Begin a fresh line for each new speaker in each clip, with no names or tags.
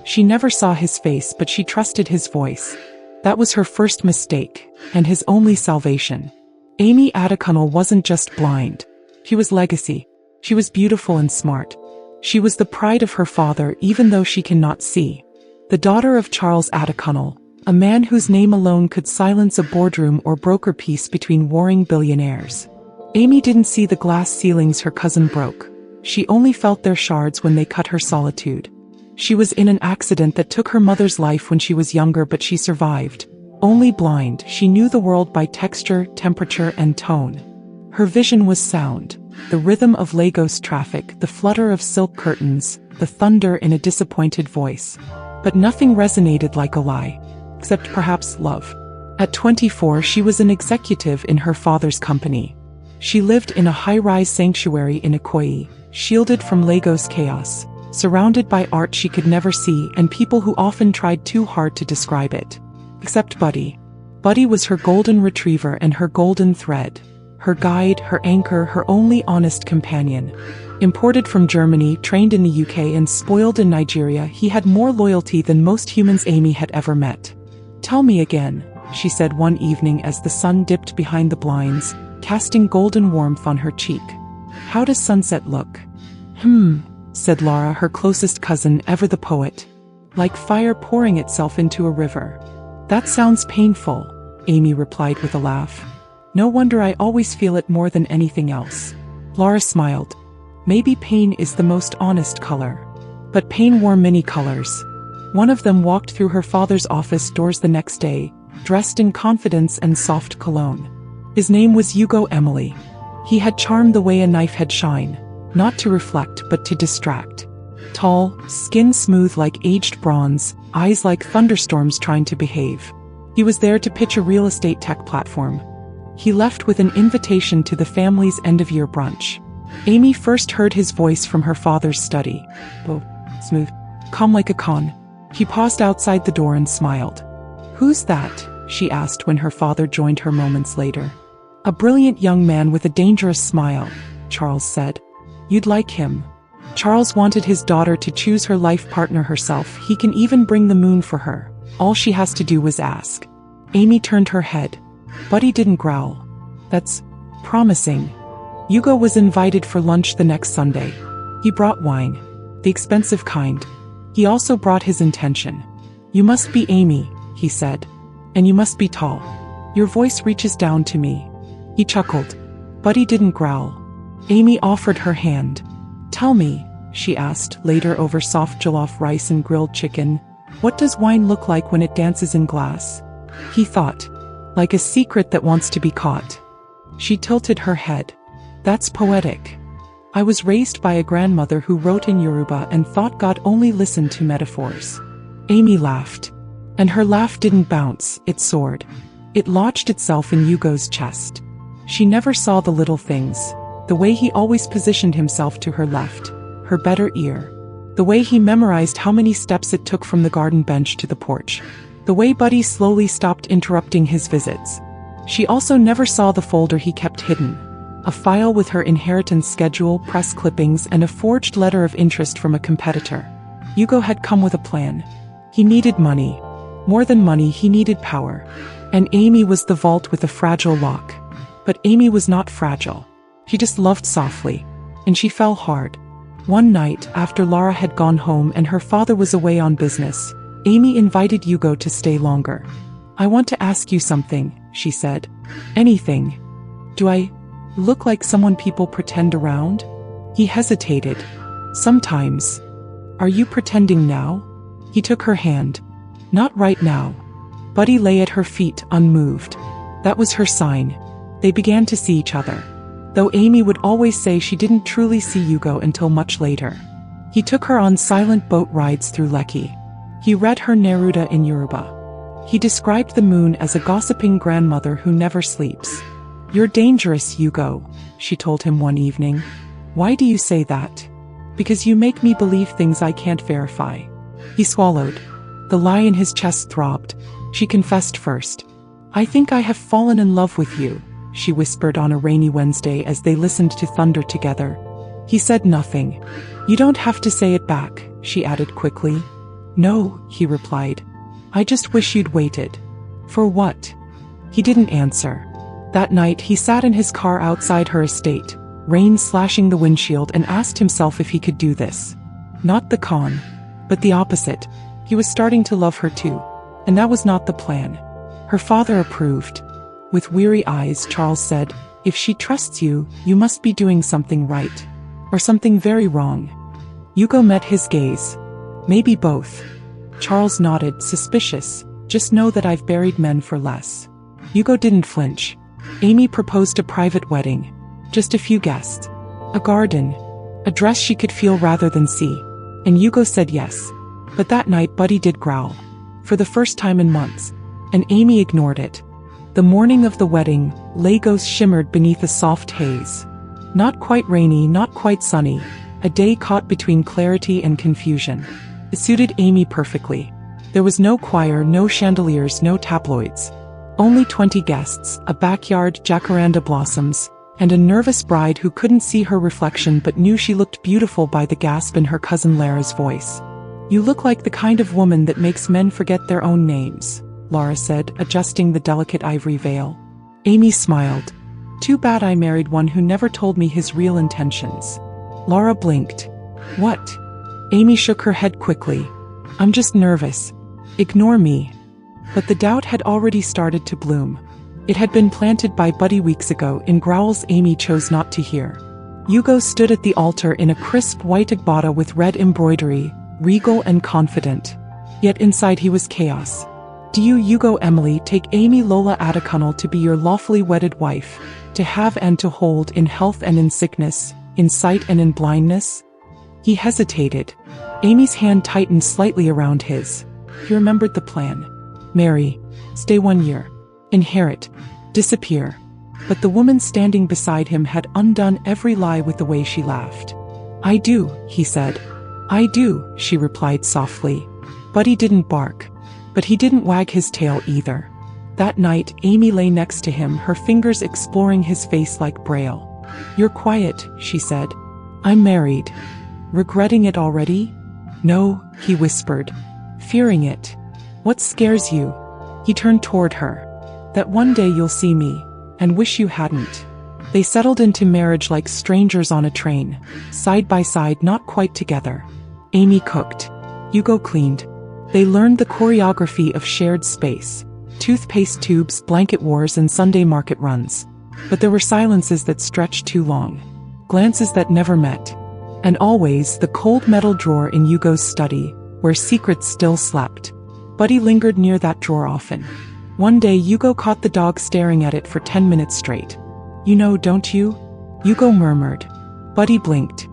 She never saw his face, but she trusted his voice. That was her first mistake, and his only salvation. Amy Adekunle wasn't just blind. She was legacy. She was beautiful and smart. She was the pride of her father, even though she cannot see. The daughter of Charles Adekunle, a man whose name alone could silence a boardroom or broker peace between warring billionaires. Amy didn't see the glass ceilings her cousin broke. She only felt their shards when they cut her solitude. She was in an accident that took her mother's life when she was younger, but she survived. Only blind, she knew the world by texture, temperature, and tone. Her vision was sound. The rhythm of Lagos traffic, the flutter of silk curtains, the thunder in a disappointed voice. But nothing resonated like a lie. Except perhaps love. At 24, she was an executive in her father's company. She lived in a high-rise sanctuary in Ikoyi, shielded from Lagos chaos, surrounded by art she could never see and people who often tried too hard to describe it. Except Buddy. Buddy was her golden retriever and her golden thread. Her guide, her anchor, her only honest companion. Imported from Germany, trained in the UK, and spoiled in Nigeria, he had more loyalty than most humans Amy had ever met. "Tell me again," she said one evening as the sun dipped behind the blinds, casting golden warmth on her cheek. "How does sunset look?" Said Laura, her closest cousin, ever the poet. "Like fire pouring itself into a river." "That sounds painful," Amy replied with a laugh. "No wonder, I always feel it more than anything else." Laura smiled. "Maybe pain is the most honest color." But pain wore many colors. One of them walked through her father's office doors the next day, dressed in confidence and soft cologne. His name was Hugo Emily. He had charm the way a knife had shine, not to reflect but to distract. Tall, skin smooth like aged bronze, eyes like thunderstorms trying to behave. He was there to pitch a real estate tech platform. He left with an invitation to the family's end-of-year brunch. Amy first heard his voice from her father's study. Oh, smooth, calm like a con. He paused outside the door and smiled. "Who's that?" she asked when her father joined her moments later. "A brilliant young man with a dangerous smile," Charles said. "You'd like him." Charles wanted his daughter to choose her life partner herself. He can even bring the moon for her. All she has to do was ask. Amy turned her head. Buddy didn't growl. "That's promising." Hugo was invited for lunch the next Sunday. He brought wine. The expensive kind. He also brought his intention. "You must be Amy," he said. "And you must be tall. Your voice reaches down to me." He chuckled. Buddy didn't growl. Amy offered her hand. "Tell me," she asked later over soft jollof rice and grilled chicken, "what does wine look like when it dances in glass?" He thought. "Like a secret that wants to be caught." She tilted her head. "That's poetic. I was raised by a grandmother who wrote in Yoruba and thought God only listened to metaphors." Amy laughed. And her laugh didn't bounce, it soared. It lodged itself in Hugo's chest. She never saw the little things. The way he always positioned himself to her left, her better ear. The way he memorized how many steps it took from the garden bench to the porch. The way Buddy slowly stopped interrupting his visits. She also never saw the folder he kept hidden. A file with her inheritance schedule, press clippings, and a forged letter of interest from a competitor. Hugo had come with a plan. He needed money. More than money, he needed power. And Amy was the vault with a fragile lock. But Amy was not fragile. She just loved softly. And she fell hard. One night, after Laura had gone home and her father was away on business, Amy invited Hugo to stay longer. "I want to ask you something," she said. "Anything. Do I look like someone people pretend around?" He hesitated. "Sometimes." "Are you pretending now?" He took her hand. "Not right now." Buddy lay at her feet, unmoved. That was her sign. They began to see each other. Though Amy would always say she didn't truly see Hugo until much later. He took her on silent boat rides through Lekki. He read her Neruda in Yoruba. He described the moon as a gossiping grandmother who never sleeps. "You're dangerous, Hugo," she told him one evening. "Why do you say that?" "Because you make me believe things I can't verify." He swallowed. The lie in his chest throbbed. She confessed first. "I think I have fallen in love with you," she whispered on a rainy Wednesday as they listened to thunder together. He said nothing. "You don't have to say it back," she added quickly. No, he replied. I just wish you'd waited. For what? He didn't answer. That night, he sat in his car outside her estate, rain slashing the windshield, and asked himself if he could do this. Not the con, but the opposite. He was starting to love her too. And that was not the plan. Her father approved. With weary eyes, Charles said, if she trusts you, you must be doing something right. Or something very wrong. Hugo met his gaze. Maybe both. Charles nodded, suspicious. Just know that I've buried men for less. Hugo didn't flinch. Amy proposed a private wedding. Just a few guests. A garden. A dress she could feel rather than see. And Hugo said yes. But that night Buddy did growl. For the first time in months. And Amy ignored it. The morning of the wedding, Lagos shimmered beneath a soft haze. Not quite rainy, not quite sunny. A day caught between clarity and confusion. It suited Amy perfectly. There was no choir, no chandeliers, no tabloids. Only 20 guests, a backyard, jacaranda blossoms, and a nervous bride who couldn't see her reflection but knew she looked beautiful by the gasp in her cousin Lara's voice. You look like the kind of woman that makes men forget their own names, Lara said, adjusting the delicate ivory veil. Amy smiled. Too bad I married one who never told me his real intentions. Lara blinked. What? Amy shook her head quickly. I'm just nervous. Ignore me. But the doubt had already started to bloom. It had been planted by Buddy weeks ago in growls Amy chose not to hear. Hugo stood at the altar in a crisp white agbada with red embroidery, regal and confident. Yet inside he was chaos. Do you, Hugo Emily, take Amy Lola Adekunle to be your lawfully wedded wife, to have and to hold in health and in sickness, in sight and in blindness? He hesitated. Amy's hand tightened slightly around his. He remembered the plan. Marry. Stay 1 year. Inherit. Disappear. But the woman standing beside him had undone every lie with the way she laughed. I do, he said. I do, she replied softly. Buddy didn't bark. But he didn't wag his tail either. That night, Amy lay next to him, her fingers exploring his face like braille. You're quiet, she said. I'm married. Regretting it already? No, he whispered. Fearing it. What scares you? He turned toward her. That one day you'll see me, and wish you hadn't. They settled into marriage like strangers on a train, side by side, not quite together. Amy cooked. Hugo cleaned. They learned the choreography of shared space. Toothpaste tubes, blanket wars, and Sunday market runs. But there were silences that stretched too long. Glances that never met. And always the cold metal drawer in Hugo's study, where secrets still slept. Buddy lingered near that drawer often. One day Hugo caught the dog staring at it for 10 minutes straight. You know, don't you? Hugo murmured. Buddy blinked.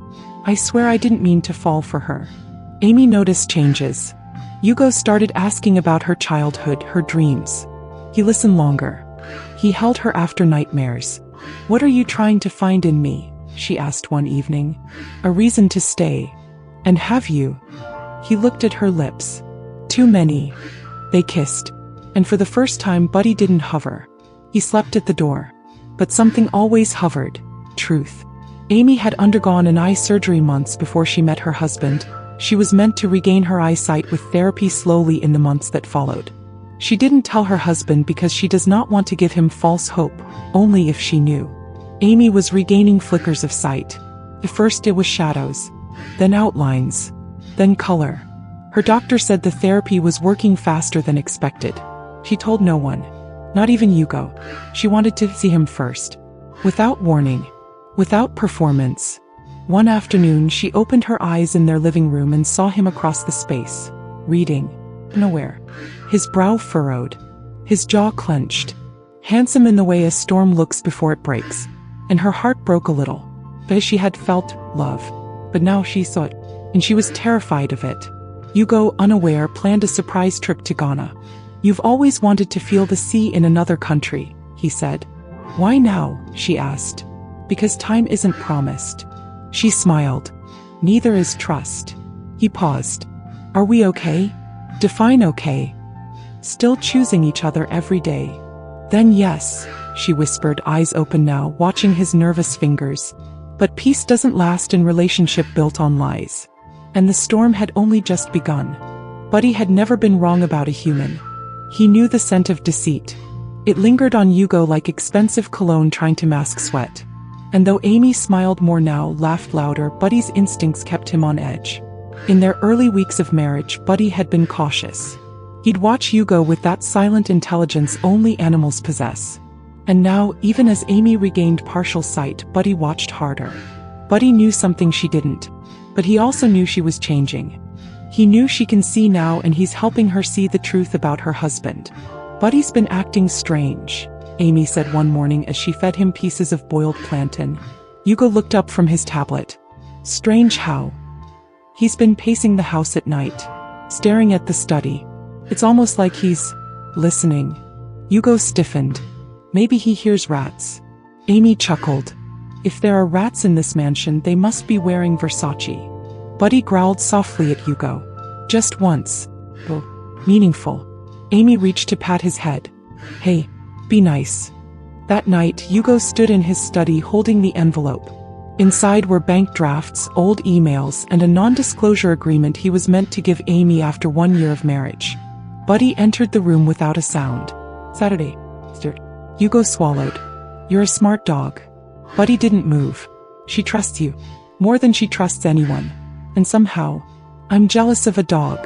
I swear I didn't mean to fall for her. Amy noticed changes. Hugo started asking about her childhood, her dreams. He listened longer. He held her after nightmares. What are you trying to find in me? She asked one evening. A reason to stay. And have you? He looked at her lips. Too many. They kissed. And for the first time Buddy didn't hover. He slept at the door. But something always hovered. Truth. Amy had undergone an eye surgery months before she met her husband. She was meant to regain her eyesight with therapy slowly in the months that followed. She didn't tell her husband because she does not want to give him false hope, only if she knew. Amy was regaining flickers of sight. At first it was shadows, then outlines, then color. Her doctor said the therapy was working faster than expected. She told no one, not even Hugo. She wanted to see him first. Without warning, without performance. One afternoon she opened her eyes in their living room and saw him across the space, reading, unaware. His brow furrowed, his jaw clenched. Handsome in the way a storm looks before it breaks. And her heart broke a little, because she had felt love. But now she saw it, and she was terrified of it. Hugo, unaware, planned a surprise trip to Ghana. You've always wanted to feel the sea in another country, he said. Why now? She asked. Because time isn't promised. She smiled. Neither is trust. He paused. Are we okay? Define okay. Still choosing each other every day. Then yes, she whispered, eyes open now, watching his nervous fingers. But peace doesn't last in relationship built on lies. And the storm had only just begun. Buddy had never been wrong about a human. He knew the scent of deceit. It lingered on Hugo like expensive cologne trying to mask sweat. And though Amy smiled more now, laughed louder, Buddy's instincts kept him on edge. In their early weeks of marriage, Buddy had been cautious. He'd watch Hugo with that silent intelligence only animals possess. And now, even as Amy regained partial sight, Buddy watched harder. Buddy knew something she didn't. But he also knew she was changing. He knew she can see now, and he's helping her see the truth about her husband. Buddy's been acting strange, Amy said one morning as she fed him pieces of boiled plantain. Hugo looked up from his tablet. Strange how? He's been pacing the house at night, staring at the study. It's almost like he's listening. Hugo stiffened. Maybe he hears rats. Amy chuckled. If there are rats in this mansion, they must be wearing Versace. Buddy growled softly at Hugo. Just once. Oh, meaningful. Amy reached to pat his head. Hey, be nice. That night, Hugo stood in his study holding the envelope. Inside were bank drafts, old emails, and a non-disclosure agreement he was meant to give Amy after 1 year of marriage. Buddy entered the room without a sound. Saturday. Hugo swallowed. You're a smart dog. Buddy didn't move. She trusts you. More than she trusts anyone. And somehow, I'm jealous of a dog.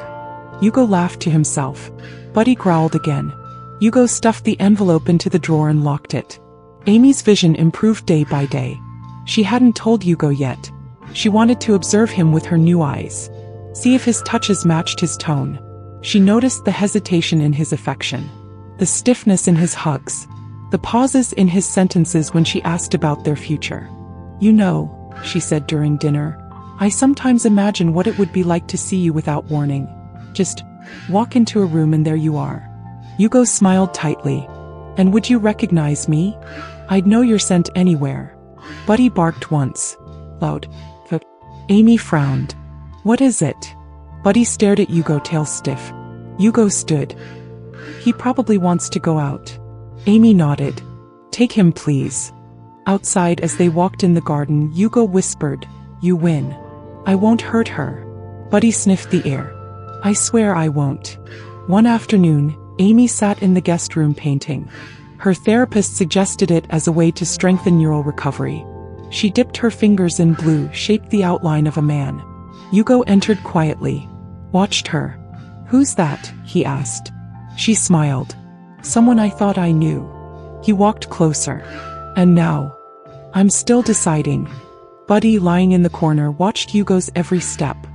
Hugo laughed to himself. Buddy growled again. Hugo stuffed the envelope into the drawer and locked it. Amy's vision improved day by day. She hadn't told Hugo yet. She wanted to observe him with her new eyes. See if his touches matched his tone. She noticed the hesitation in his affection. The stiffness in his hugs. The pauses in his sentences when she asked about their future. You know, she said during dinner, I sometimes imagine what it would be like to see you without warning. Just walk into a room and there you are. Hugo smiled tightly. And would you recognize me? I'd know your scent anywhere. Buddy barked once. Loud. Amy frowned. What is it? Buddy stared at Hugo, tail stiff. Hugo stood. He probably wants to go out. Amy nodded. Take him, please. Outside, as they walked in the garden, Hugo whispered, You win. I won't hurt her. Buddy sniffed the air. I swear I won't. One afternoon, Amy sat in the guest room painting. Her therapist suggested it as a way to strengthen neural recovery. She dipped her fingers in blue, shaped the outline of a man. Hugo entered quietly. Watched her. Who's that? He asked. She smiled. Someone I thought I knew. He walked closer. And now? I'm still deciding. Buddy, lying in the corner, watched Hugo's every step.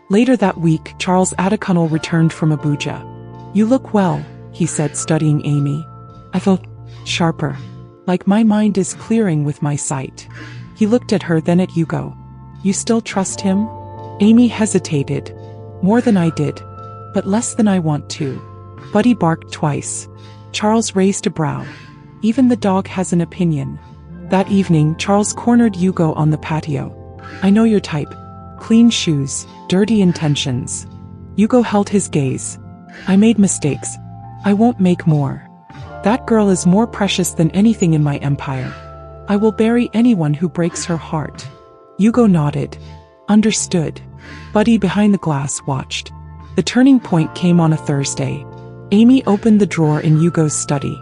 Later that week, Charles Adekunle returned from Abuja. You look well, he said, studying Amy. I felt sharper. Like my mind is clearing with my sight. He looked at her, then at Hugo. You still trust him? Amy hesitated. More than I did. But less than I want to. Buddy barked twice. Charles raised a brow. Even the dog has an opinion. That evening, Charles cornered Hugo on the patio. I know your type. Clean shoes, dirty intentions. Hugo held his gaze. I made mistakes. I won't make more. That girl is more precious than anything in my empire. I will bury anyone who breaks her heart. Hugo nodded. Understood. Buddy, behind the glass, watched. The turning point came on a Thursday. Amy opened the drawer in Hugo's study.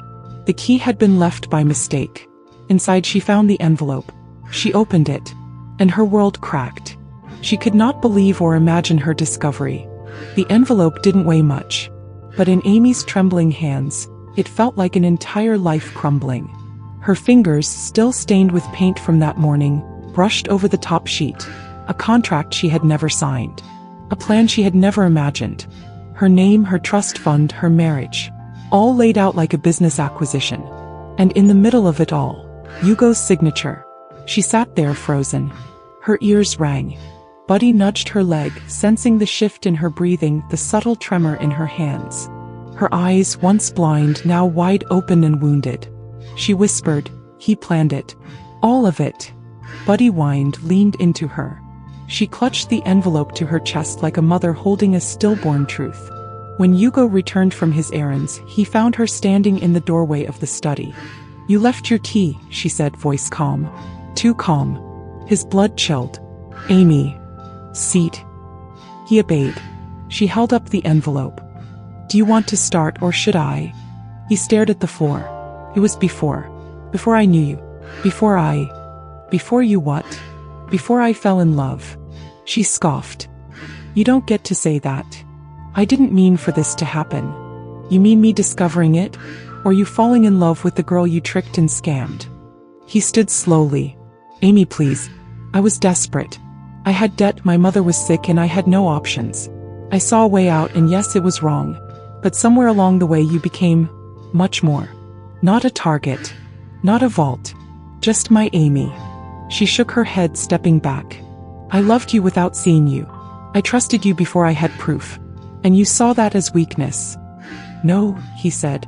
The key had been left by mistake. Inside she found the envelope. She opened it. And her world cracked. She could not believe or imagine her discovery. The envelope didn't weigh much. But in Amy's trembling hands, it felt like an entire life crumbling. Her fingers, still stained with paint from that morning, brushed over the top sheet. A contract she had never signed. A plan she had never imagined. Her name, her trust fund, her marriage. All laid out like a business acquisition. And in the middle of it all, Hugo's signature. She sat there frozen. Her ears rang. Buddy nudged her leg, sensing the shift in her breathing, the subtle tremor in her hands. Her eyes, once blind, now wide open and wounded. She whispered, He planned it. All of it. Buddy whined, leaned into her. She clutched the envelope to her chest like a mother holding a stillborn truth. When Hugo returned from his errands, he found her standing in the doorway of the study. You left your key, she said, voice calm. Too calm. His blood chilled. Amy. Seat. He obeyed. She held up the envelope. Do you want to start or should I? He stared at the floor. It was before I knew you. Before you what? Before I fell in love. She scoffed. You don't get to say that. I didn't mean for this to happen. You mean me discovering it? Or you falling in love with the girl you tricked and scammed? He stood slowly. Amy, please. I was desperate. I had debt, my mother was sick, and I had no options. I saw a way out, and yes, it was wrong. But somewhere along the way you became much more. Not a target. Not a vault. Just my Amy. She shook her head, stepping back. I loved you without seeing you. I trusted you before I had proof. And you saw that as weakness. No, he said.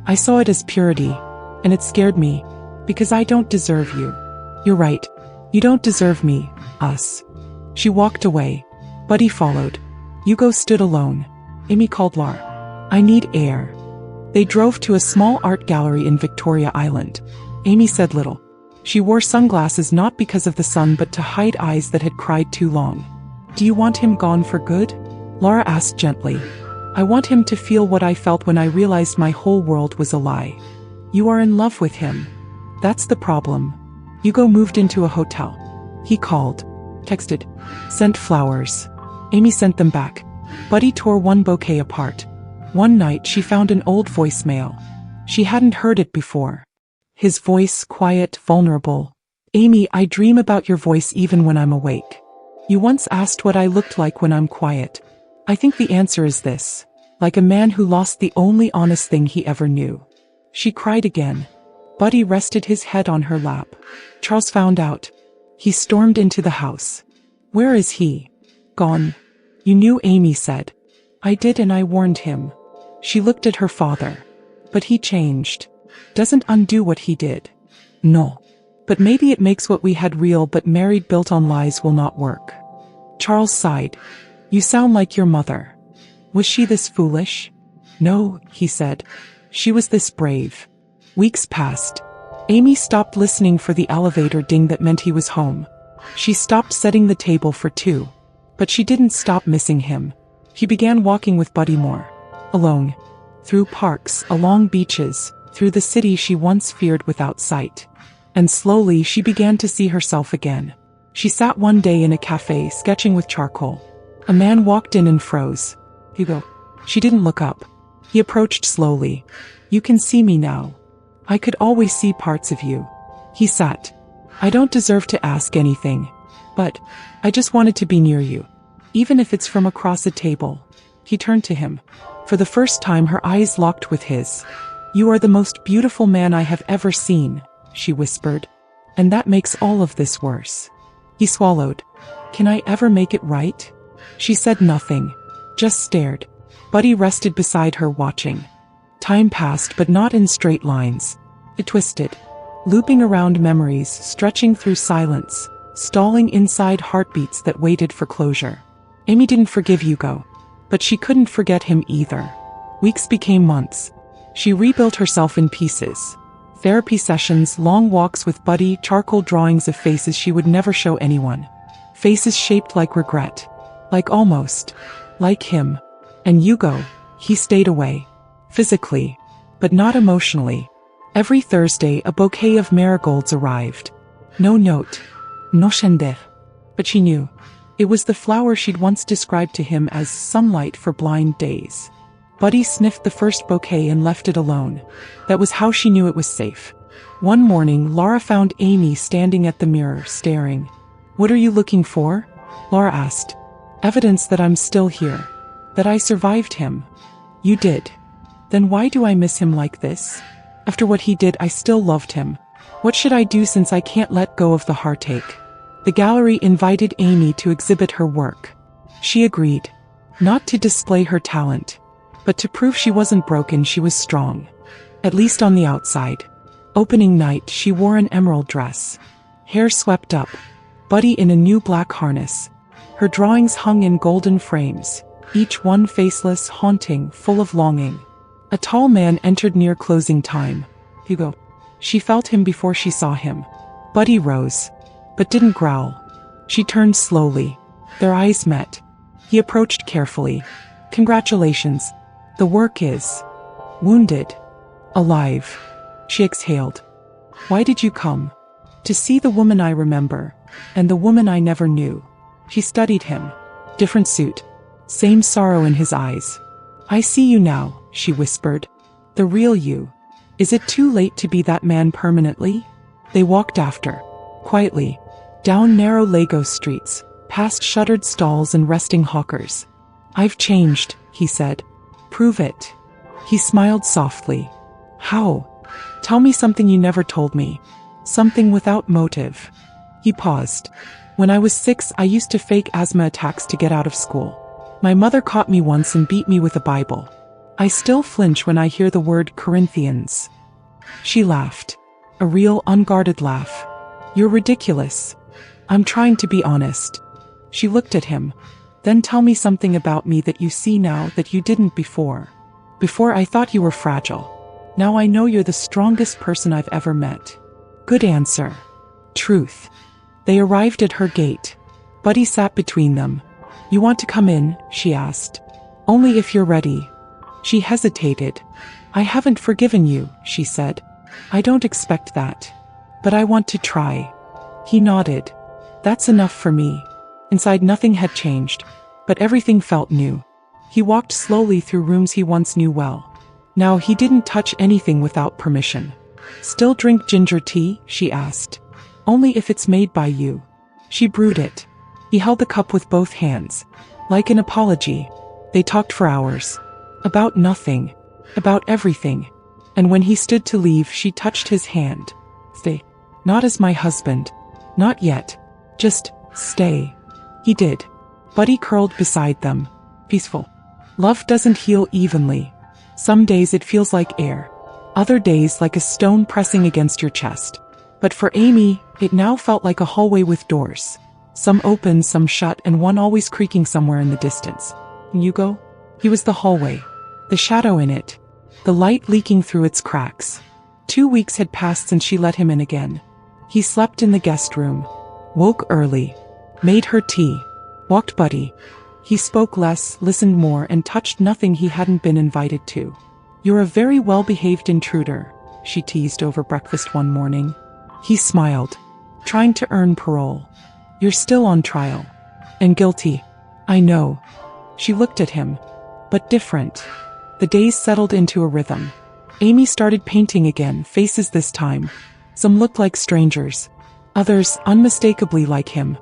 I saw it as purity. And it scared me. Because I don't deserve you. You're right. You don't deserve me, us. She walked away. Buddy followed. Hugo stood alone. Amy called Lara. I need air. They drove to a small art gallery in Victoria Island. Amy said little. She wore sunglasses not because of the sun but to hide eyes that had cried too long. Do you want him gone for good? Lara asked gently. I want him to feel what I felt when I realized my whole world was a lie. You are in love with him. That's the problem. Hugo moved into a hotel. He called, texted, sent flowers. Amy sent them back. Buddy tore one bouquet apart. One night she found an old voicemail. She hadn't heard it before. His voice, quiet, vulnerable. Amy, I dream about your voice even when I'm awake. You once asked what I looked like when I'm quiet. I think the answer is this. Like a man who lost the only honest thing he ever knew. She cried again. Buddy rested his head on her lap. Charles found out. He stormed into the house. Where is he? Gone. You knew, Amy said. I did, and I warned him. She looked at her father. But he changed. Doesn't undo what he did. No. But maybe it makes what we had real, but married built on lies will not work. Charles sighed. You sound like your mother. Was she this foolish? No, he said. She was this brave. Weeks passed. Amy stopped listening for the elevator ding that meant he was home. She stopped setting the table for two. But she didn't stop missing him. She began walking with Buddy more. Alone. Through parks, along beaches, through the city she once feared without sight. And slowly she began to see herself again. She sat one day in a cafe sketching with charcoal. A man walked in and froze. Hugo. She didn't look up. He approached slowly. You can see me now. I could always see parts of you. He sat. I don't deserve to ask anything. But I just wanted to be near you. Even if it's from across a table. He turned to him. For the first time her eyes locked with his. You are the most beautiful man I have ever seen, she whispered. And that makes all of this worse. He swallowed. Can I ever make it right? She said nothing. Just stared. Buddy rested beside her watching. Time passed, but not in straight lines. It twisted. Looping around memories, stretching through silence, stalling inside heartbeats that waited for closure. Amy didn't forgive Hugo. But she couldn't forget him either. Weeks became months. She rebuilt herself in pieces. Therapy sessions, long walks with Buddy, charcoal drawings of faces she would never show anyone. Faces shaped like regret. Like almost. Like him. And Hugo, he stayed away. Physically. But not emotionally. Every Thursday a bouquet of marigolds arrived. No note. No shender. But she knew. It was the flower she'd once described to him as sunlight for blind days. Buddy sniffed the first bouquet and left it alone. That was how she knew it was safe. One morning, Lara found Amy standing at the mirror, staring. What are you looking for? Lara asked. Evidence that I'm still here. That I survived him. You did. Then why do I miss him like this? After what he did, I still loved him. What should I do since I can't let go of the heartache? The gallery invited Amy to exhibit her work. She agreed. Not to display her talent. But to prove she wasn't broken, she was strong. At least on the outside. Opening night, she wore an emerald dress. Hair swept up. Buddy in a new black harness. Her drawings hung in golden frames. Each one faceless, haunting, full of longing. A tall man entered near closing time. Hugo. She felt him before she saw him. Buddy rose. But didn't growl. She turned slowly. Their eyes met. He approached carefully. Congratulations. The work is wounded. Alive. She exhaled. Why did you come? To see the woman I remember, and the woman I never knew. She studied him. Different suit. Same sorrow in his eyes. I see you now, she whispered. The real you. Is it too late to be that man permanently? They walked after, quietly, down narrow Lagos streets, past shuttered stalls and resting hawkers. I've changed, he said. Prove it. He smiled softly. How? Tell me something you never told me. Something without motive. He paused. When I was 6, I used to fake asthma attacks to get out of school. My mother caught me once and beat me with a Bible. I still flinch when I hear the word Corinthians. She laughed. A real, unguarded laugh. You're ridiculous. I'm trying to be honest. She looked at him. Then tell me something about me that you see now that you didn't before. Before I thought you were fragile. Now I know you're the strongest person I've ever met. Good answer. Truth. They arrived at her gate. Buddy sat between them. You want to come in? She asked. Only if you're ready. She hesitated. I haven't forgiven you, she said. I don't expect that. But I want to try. He nodded. That's enough for me. Inside nothing had changed, but everything felt new. He walked slowly through rooms he once knew well. Now he didn't touch anything without permission. Still drink ginger tea? She asked. Only if it's made by you. She brewed it. He held the cup with both hands. Like an apology. They talked for hours. About nothing. About everything. And when he stood to leave, she touched his hand. Stay. Not as my husband. Not yet. Just stay. He did. Buddy curled beside them. Peaceful. Love doesn't heal evenly. Some days it feels like air. Other days like a stone pressing against your chest. But for Amy, it now felt like a hallway with doors. Some open, some shut, and one always creaking somewhere in the distance. Hugo? He was the hallway. The shadow in it. The light leaking through its cracks. 2 weeks had passed since she let him in again. He slept in the guest room. Woke early. Made her tea. Walked Buddy. He spoke less, listened more, and touched nothing he hadn't been invited to. You're a very well-behaved intruder, she teased over breakfast one morning. He smiled. Trying to earn parole. You're still on trial. And guilty. I know. She looked at him. But different. The days settled into a rhythm. Amy started painting again, faces this time. Some looked like strangers. Others, unmistakably like him.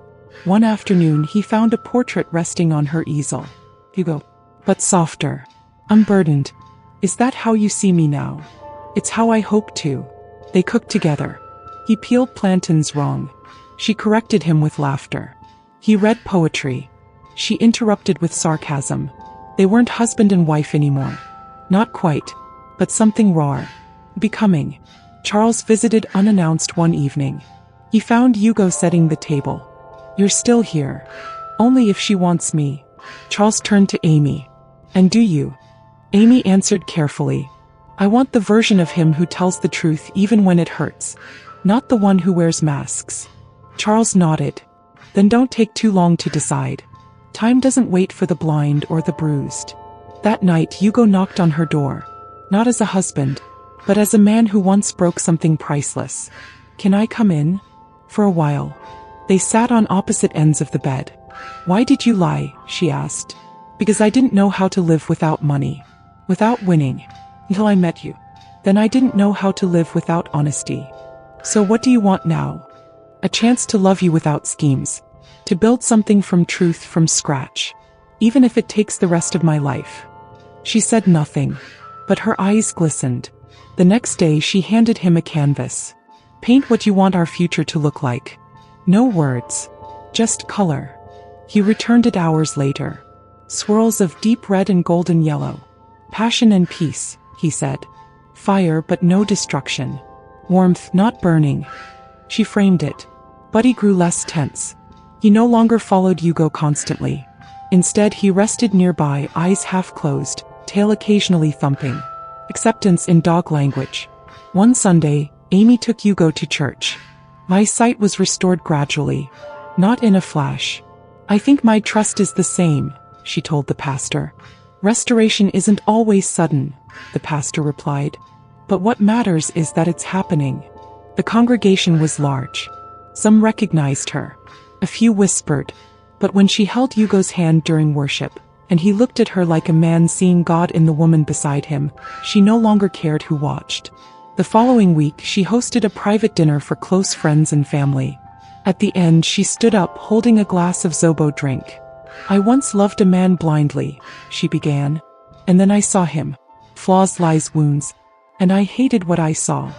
One afternoon he found a portrait resting on her easel. Hugo. But softer. Unburdened. Is that how you see me now? It's how I hope to. They cooked together. He peeled plantains wrong. She corrected him with laughter. He read poetry. She interrupted with sarcasm. They weren't husband and wife anymore. Not quite. But something rawer. Becoming. Charles visited unannounced one evening. He found Hugo setting the table. You're still here. Only if she wants me. Charles turned to Amy. And do you? Amy answered carefully. I want the version of him who tells the truth even when it hurts. Not the one who wears masks. Charles nodded. Then don't take too long to decide. Time doesn't wait for the blind or the bruised. That night Hugo knocked on her door. Not as a husband, but as a man who once broke something priceless. Can I come in? For a while. They sat on opposite ends of the bed. Why did you lie? She asked. Because I didn't know how to live without money. Without winning. Until I met you. Then I didn't know how to live without honesty. So what do you want now? A chance to love you without schemes. To build something from truth from scratch. Even if it takes the rest of my life. She said nothing. But her eyes glistened. The next day she handed him a canvas. Paint what you want our future to look like. No words. Just color. He returned it hours later. Swirls of deep red and golden yellow. Passion and peace, he said. Fire but no destruction. Warmth, not burning. She framed it. Buddy grew less tense. He no longer followed Hugo constantly. Instead he rested nearby, eyes half closed, tail occasionally thumping. Acceptance in dog language. One Sunday, Amy took Hugo to church. My sight was restored gradually. Not in a flash. I think my trust is the same, she told the pastor. Restoration isn't always sudden, the pastor replied. But what matters is that it's happening. The congregation was large. Some recognized her. A few whispered. But when she held Hugo's hand during worship, and he looked at her like a man seeing God in the woman beside him, she no longer cared who watched. The following week, she hosted a private dinner for close friends and family. At the end, she stood up holding a glass of Zobo drink. "I once loved a man blindly," she began. "And then I saw him. Flaws, lies, wounds. And I hated what I saw."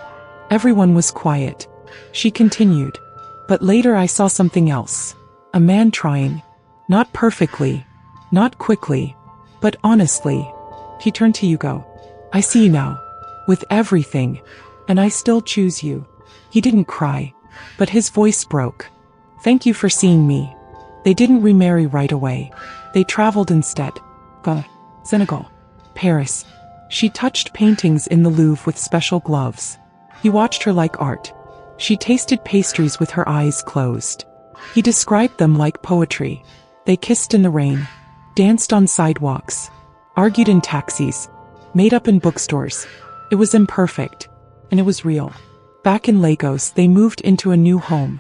Everyone was quiet. She continued. "But later I saw something else. A man trying. Not perfectly. Not quickly. But honestly." He turned to Hugo. "I see you now. With everything. And I still choose you." He didn't cry. But his voice broke. "Thank you for seeing me." They didn't remarry right away. They traveled instead. Senegal. Paris. She touched paintings in the Louvre with special gloves. He watched her like art. She tasted pastries with her eyes closed. He described them like poetry. They kissed in the rain, danced on sidewalks, argued in taxis, made up in bookstores. It was imperfect, and it was real. Back in Lagos, they moved into a new home.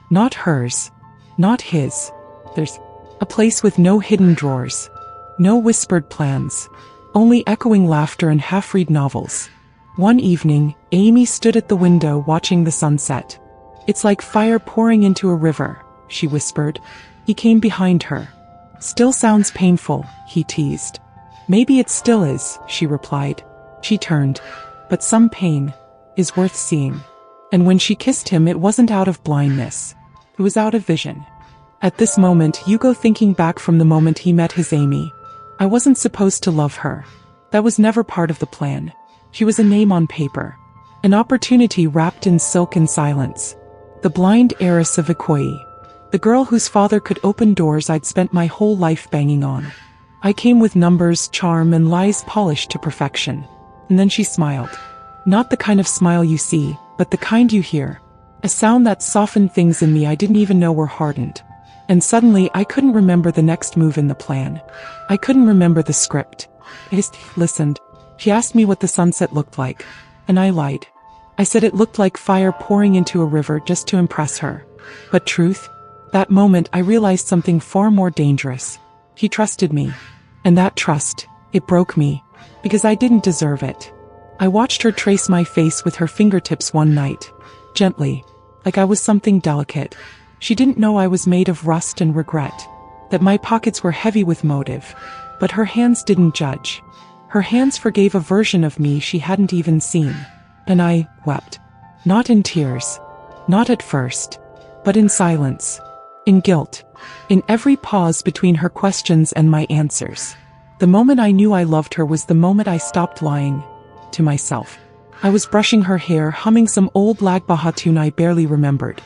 Not hers, not his. There's a place with no hidden drawers, no whispered plans, only echoing laughter and half-read novels. One evening, Amy stood at the window watching the sunset. "It's like fire pouring into a river," she whispered. He came behind her. "Still sounds painful," he teased. "Maybe it still is," she replied. She turned. "But some pain is worth seeing." And when she kissed him, it wasn't out of blindness. It was out of vision. At this moment, Hugo thinking back from the moment he met his Amy. "I wasn't supposed to love her. That was never part of the plan. She was a name on paper. An opportunity wrapped in silk and silence. The blind heiress of Ikoyi. The girl whose father could open doors I'd spent my whole life banging on. I came with numbers, charm, and lies polished to perfection." And then she smiled. Not the kind of smile you see, but the kind you hear. A sound that softened things in me I didn't even know were hardened. And suddenly I couldn't remember the next move in the plan. I couldn't remember the script. I just listened. She asked me what the sunset looked like, and I lied. I said it looked like fire pouring into a river just to impress her. But truth? That moment I realized something far more dangerous. He trusted me. And that trust, it broke me. Because I didn't deserve it. I watched her trace my face with her fingertips one night. Gently. Like I was something delicate. She didn't know I was made of rust and regret. That my pockets were heavy with motive. But her hands didn't judge. Her hands forgave a version of me she hadn't even seen. And I wept. Not in tears. Not at first. But in silence. In guilt. In every pause between her questions and my answers. The moment I knew I loved her was the moment I stopped lying to myself. I was brushing her hair, humming some old Lagbaha tune I barely remembered.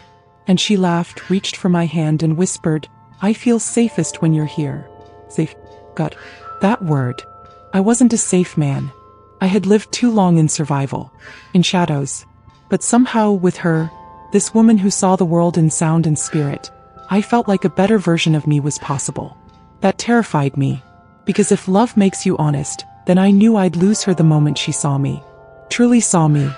And she laughed, reached for my hand and whispered, "I feel safest when you're here." Safe. God. That word. I wasn't a safe man. I had lived too long in survival. In shadows. But somehow with her, this woman who saw the world in sound and spirit, I felt like a better version of me was possible. That terrified me. Because if love makes you honest, then I knew I'd lose her the moment she saw me. Truly saw me.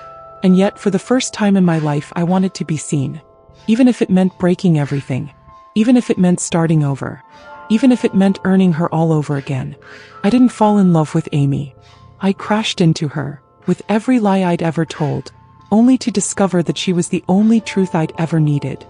And yet, for the first time in my life, I wanted to be seen. Even if it meant breaking everything. Even if it meant starting over. Even if it meant earning her all over again. I didn't fall in love with Amy. I crashed into her, with every lie I'd ever told, only to discover that she was the only truth I'd ever needed.